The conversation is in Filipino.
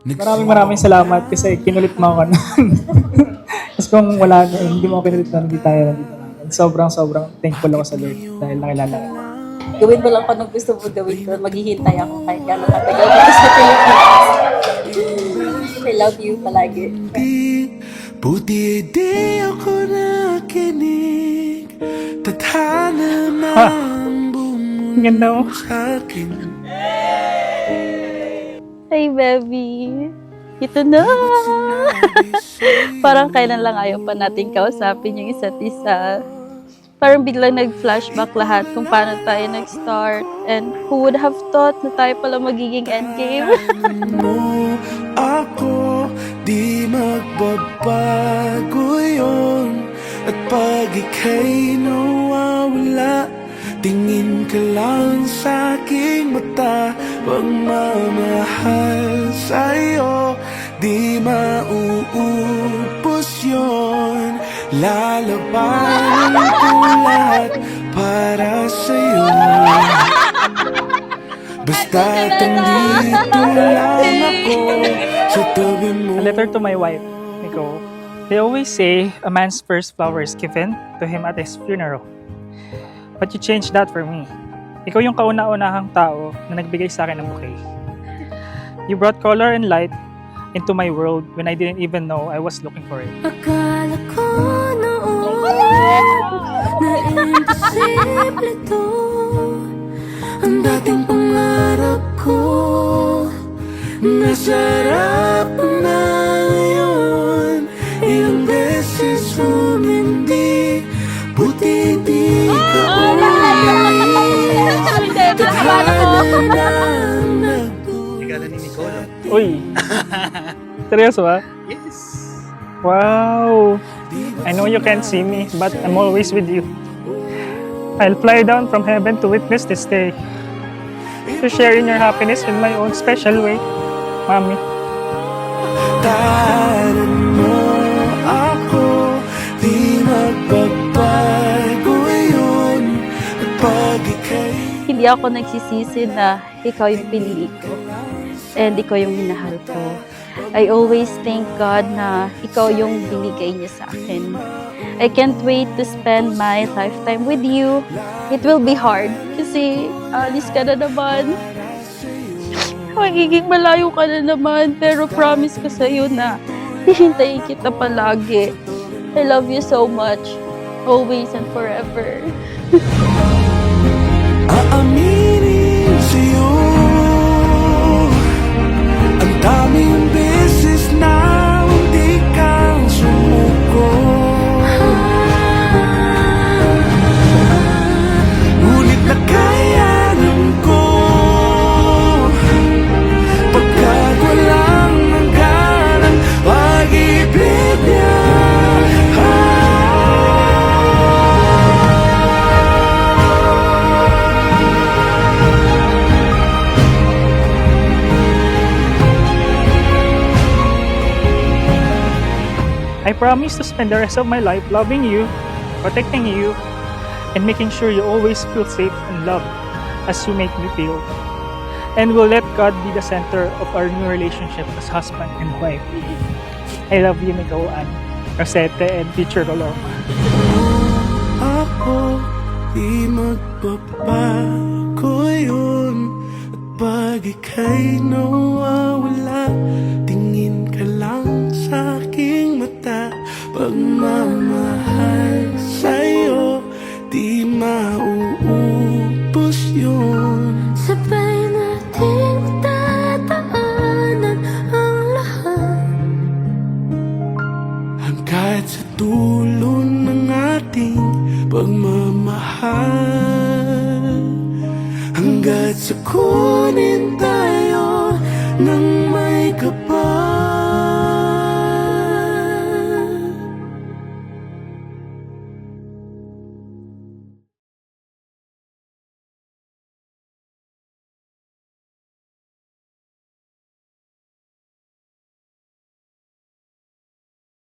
Maraming salamat kasi kinulit mo ako nun. Kasi kung wala, hindi mo ako kinulit nun, hindi tayo nandito ngayon. Sobrang thankful ako sa Lord dahil nakilala ka. Gawin mo lang kung anong gusto mo gawin ko. Maghihintay ako kahit gano'ng katagal dito sa Pilipinas. I love you palagi. Buti di ako nakinig. Tadhana Ha? ng bumuno Ang ganda mo. sa akin. Hey, baby. Ito na. Parang kailan lang ayaw pa natin kausapin yung isa't isa. Parang biglang nag-flashback lahat kung paano tayo nag-start. And who would have thought na tayo pala magiging endgame? Mo ako, di magbabago yun. At pag ika'y nawawala, tingin ka lang sa aking mata. Pagmamahal sa'yo, di mauubos yun. Lalabanan ko lahat para sa'yo. Basta't andito lang ako sa tabi mo. A letter to my wife, Nico. They always say a man's first flower is given to him at his funeral. But you changed that for me. Ikaw yung kauna-unahang tao na nagbigay sa akin ng bouquet. You brought color and light into my world when I didn't even know I was looking for it. Akala ko noon na imposible to. Ang dating pangarap ko, Nasarap na ngayon. Ilang beses humindi, buti di ka umalis. Tadhana ng Regalo ni Nicolo. Uy! Seryoso ba? Yes. Wow! I know you can't see me, but I'm always with you. I'll fly down from heaven to witness this day. To share in your happiness in my own special way. Mami. Taran mo ako, di magbabago yun. At pag ika'y Hindi ako nagsisisi na ikaw yung pinili ko. And ikaw yung minahal ko. I always thank God na ikaw yung binigay niya sa akin. I can't wait to spend my lifetime with you. It will be hard kasi alis ka na naman. Magiging malayo ka na naman, pero promise ko sa'yo na hihintayin kita palagi. I love you so much. Always and forever. aaminin sa'yo. Ang daming beses na hindi ka sumuko. Ngunit nakayanan ko. Pagkat walang hangganan, pag-ibig niya. I promise to spend the rest of my life loving you, protecting you, and making sure you always feel safe and loved as you make me feel. And we'll let God be the center of our new relationship as husband and wife. I love you, Nicole Ann, Rosette, and Teacher Loloma. Ako, di magbabago yun. At pag ika'y nawawala, tingin ka lang sa aking mata. Pagmamahal sa'yo, di mauubos yun. sabay nating tataanan ang lahat. Hanggat sa dulo ng ating pagmamahal. Hanggat sa kunin tayo ng may kapal.